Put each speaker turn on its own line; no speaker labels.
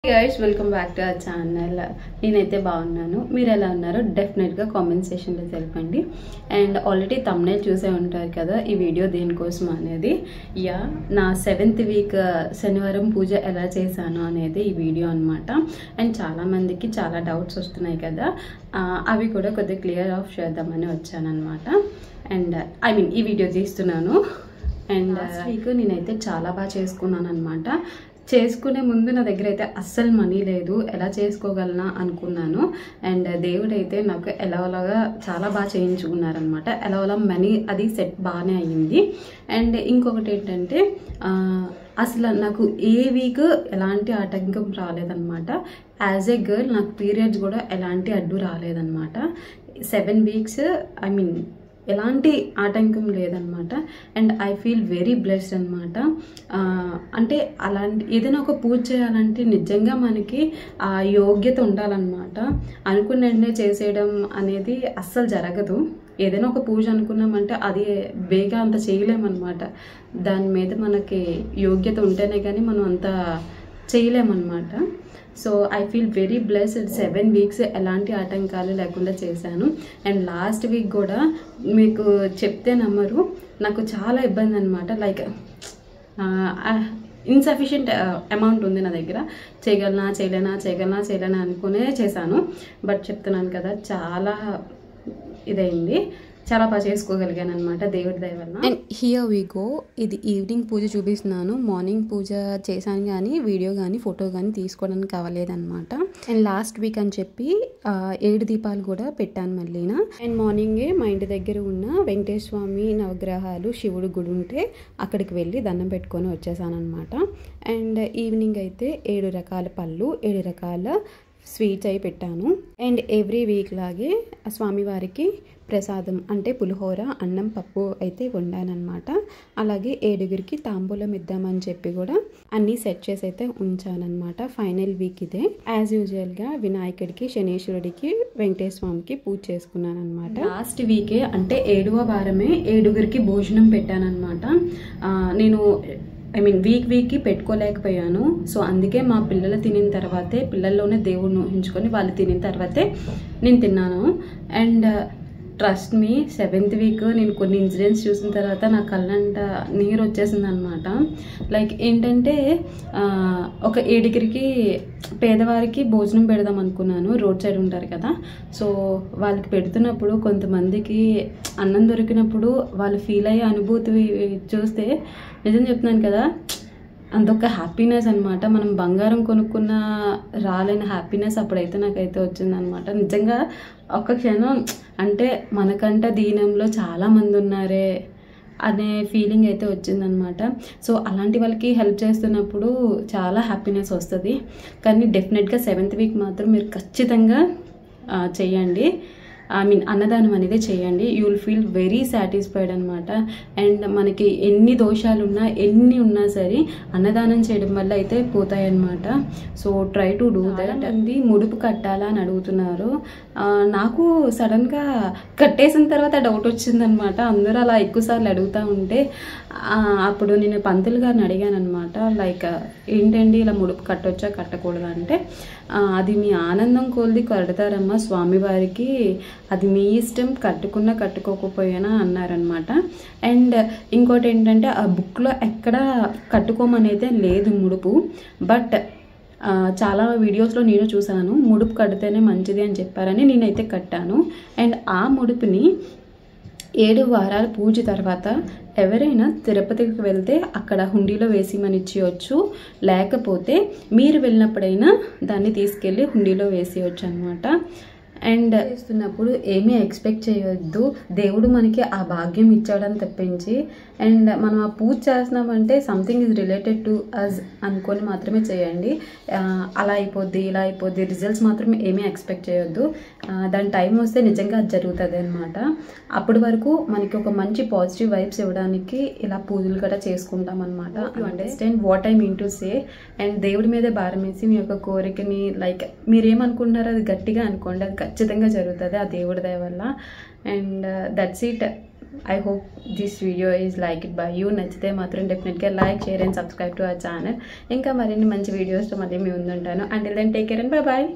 guys, welcome back to our channel. నేనైతే బాగున్నాను. మీరు ఎలా ఉన్నారో డెఫినెట్ గా కామెంట్ సెక్షన్ లో తెలపండి. అండ్ ఆల్రెడీ thumbnail చూసే ఉంటారు కదా ఈ వీడియో దేనికోసం అనేది. నా 7th వీక్ శనివారం పూజ ఎలా చేశాను అనేది ఈ వీడియో అన్నమాట. అండ్ చాలా మందికి చాలా డౌట్స్ వస్తున్నాయి కదా, అవి కూడా కొద్దిగా క్లియర్ ఆఫ్ చేద్దామని వచ్చానన్నమాట. అండ్ ఈ వీడియో తీస్తున్నాను. అండ్ వీక్ నేనైతే చాలా బాగా చేసుకున్నాను అనమాట. చేసుకునే ముందు నా దగ్గర అయితే అస్సలు మనీ లేదు, ఎలా చేసుకోగలనా అనుకున్నాను. అండ్ దేవుడు అయితే నాకు ఎలాగా చాలా బాగా చేయించుకున్నారనమాట. ఎలా మనీ అది సెట్ బాగానే అయ్యింది. అండ్ ఇంకొకటి ఏంటంటే అసలు నాకు ఏ వీక్ ఎలాంటి ఆటంకం రాలేదన్నమాట. యాజ్ ఏ గర్ల్ నాకు పీరియడ్స్ కూడా ఎలాంటి అడ్డు రాలేదన్నమాట. 7 వీక్స్ ఎలాంటి ఆటంకం లేదనమాట. And I feel very blessed అనమాట. అంటే అలాంటి ఏదైనా ఒక పూజ చేయాలంటే నిజంగా మనకి ఆ యోగ్యత ఉండాలన్నమాట. అనుకున్న వెంటనే చేసేయడం అనేది అస్సలు జరగదు. ఏదైనా ఒక పూజ అనుకున్నామంటే అది బేగా అంత చేయలేమన్నమాట. దాని మీద మనకి యోగ్యత ఉంటేనే కానీ మనం అంత చేయలేమన్నమాట. So I feel very blessed. 7 weeks ఎలాంటి ఆటంకాలు లేకుండా చేశాను. అండ్ లాస్ట్ వీక్ కూడా మీకు చెప్తే నమ్మరు, నాకు చాలా ఇబ్బంది అనమాట. లైక్ ఇన్సఫిషియంట్ అమౌంట్ ఉంది నా దగ్గర. చేయగలనా అనుకునే చేశాను. బట్ చెప్తున్నాను కదా, చాలా ఇదైంది. చాలా బాగా చేసుకోగలిగాను అనమాట దేవుడి దయ వల్ల. And here we go. ఇది ఈవినింగ్ పూజ చూపిస్తున్నాను. మార్నింగ్ పూజ చేశాను కానీ వీడియో కానీ ఫోటో కానీ తీసుకోవడానికి అవ్వలేదన్నమాట. అండ్ లాస్ట్ వీక్ అని చెప్పి 7 దీపాలు కూడా పెట్టాను మళ్ళీనా. అండ్ మార్నింగే మా ఇంటి దగ్గర ఉన్న వెంకటేశ్వర స్వామి నవగ్రహాలు శివుడు గుడి ఉంటే అక్కడికి వెళ్ళి దండం పెట్టుకొని వచ్చేసాను అనమాట. అండ్ ఈవినింగ్ అయితే 7 రకాల పళ్ళు 7 రకాల స్వీట్స్ అయి పెట్టాను. అండ్ ఎవ్రీ వీక్ లాగే స్వామివారికి ప్రసాదం అంటే పులిహోర, అన్నం, పప్పు అయితే వండానమాట. అలాగే 7గురికి తాంబూలం ఇద్దామని చెప్పి కూడా అన్నీ సెట్ చేసి అయితే ఉంచానమాట. ఫైనల్ వీక్ ఇదే. యాజ్ యూజువల్గా వినాయకుడికి, శనీశ్వరుడికి, వెంకటేశ్వర స్వామికి పూజ చేసుకున్నాను అనమాట. లాస్ట్ వీకే అంటే 7వ వారమే 7గురికి భోజనం పెట్టానమాట. నేను వీక్కి పెట్టుకోలేకపోయాను. సో అందుకే మా పిల్లలు తినిన తర్వాతే, పిల్లల్లోనే దేవుడిని ఊహించుకొని వాళ్ళు తినిన తర్వాతే నేను తిన్నాను. And trust me, 7th week నేను కొన్ని ఇన్సిడెంట్స్ చూసిన తర్వాత నా కళ్ళంట నీరు వచ్చేసింది అనమాట. లైక్ ఏంటంటే ఒక 7గురికి పేదవారికి భోజనం పెడదాం అనుకున్నాను. రోడ్ సైడ్ ఉంటారు కదా, సో వాళ్ళకి పెడుతున్నప్పుడు కొంతమందికి అన్నం దొరికినప్పుడు వాళ్ళు ఫీల్ అయ్యే అనుభూతి చూస్తే నిజం చెప్తున్నాను కదా, అంతొక హ్యాపీనెస్ అనమాట. మనం బంగారం కొనుక్కున్న రాలేని హ్యాపీనెస్ అప్పుడైతే నాకైతే వచ్చిందనమాట. నిజంగా ఒక్క క్షణం అంటే మనకంట దీనంలో చాలామంది ఉన్నారే అనే ఫీలింగ్ అయితే వచ్చిందనమాట. సో అలాంటి వాళ్ళకి హెల్ప్ చేస్తున్నప్పుడు చాలా హ్యాపీనెస్ వస్తుంది. కానీ డెఫినెట్గా 7th వీక్ మాత్రం మీరు ఖచ్చితంగా చెయ్యండి. అన్నదానం అనేది చేయండి. You will feel very satisfied అనమాట. అండ్ మనకి ఎన్ని దోషాలు ఉన్నా ఎన్ని ఉన్నా సరే అన్నదానం చేయడం వల్ల అయితే పోతాయి అన్నమాట. So try to do that. అంది ముడుపు కట్టాలా అని అడుగుతున్నారు. నాకు సడన్గా కట్టేసిన తర్వాత డౌట్ వచ్చిందనమాట. అందరూ అలా ఎక్కువసార్లు అడుగుతూ ఉంటే అప్పుడు నేను పంతులు గారిని అడిగాను అనమాట. లైక్ ఏంటండి ఇలా ముడుపు కట్టొచ్చా కట్టకూడదా అంటే, అది మీ ఆనందం కొలిది కడతారమ్మా స్వామివారికి, అది మీ ఇష్టం, కట్టుకున్నా కట్టుకోకపోయినా అన్నారనమాట. అండ్ ఇంకోటి ఏంటంటే ఆ బుక్లో ఎక్కడ కట్టుకోమనేదే లేదు ముడుపు. బట్ చాలా వీడియోస్లో నేను చూసాను ముడుపు కడితేనే మంచిది అని చెప్పారని నేనైతే కట్టాను. అండ్ ఆ ముడుపుని 7 వారాల పూజ తర్వాత ఎవరైనా తిరుపతికి వెళ్తే అక్కడ హుండీలో వేసిమని ఇచ్చేయచ్చు, లేకపోతే మీరు వెళ్ళినప్పుడైనా దాన్ని తీసుకెళ్ళి హుండీలో వేసేయచ్చు అనమాట. అండ్ చేస్తున్నప్పుడు ఏమీ ఎక్స్పెక్ట్ చేయొద్దు, దేవుడు మనకి ఆ భాగ్యం ఇచ్చాడని తప్పించి. అండ్ మనం ఆ పూజ చేస్తున్నామంటే something is related to us అనుకొని మాత్రమే చేయండి. అలా అయిపోద్ది ఇలా అయిపోద్ది రిజల్ట్స్ మాత్రం ఏమీ ఎక్స్పెక్ట్ చేయొద్దు. దాని టైం వస్తే నిజంగా అది జరుగుతుంది అనమాట. అప్పటి వరకు మనకి ఒక మంచి పాజిటివ్ వైబ్స్ ఇవ్వడానికి ఇలా పూజలు కూడా చేసుకుంటాం అనమాట. You understand what I mean to say. And దేవుడి మీద భారం వేసి మీ యొక్క కోరికని లైక్ మీరేమనుకుంటున్నారో అది గట్టిగా అనుకోండి, అది ఖచ్చితంగా జరుగుతుంది ఆ దేవుడి దయ వల్ల. And that's it. I hope this video is like it by you. నచ్చితే మాత్రం డెఫినెట్గా like, share and subscribe to our channel. ఇంకా మరిన్ని మంచి వీడియోస్తో మళ్ళీ మీ ముందు ఉంటాను. Until then take care and bye bye.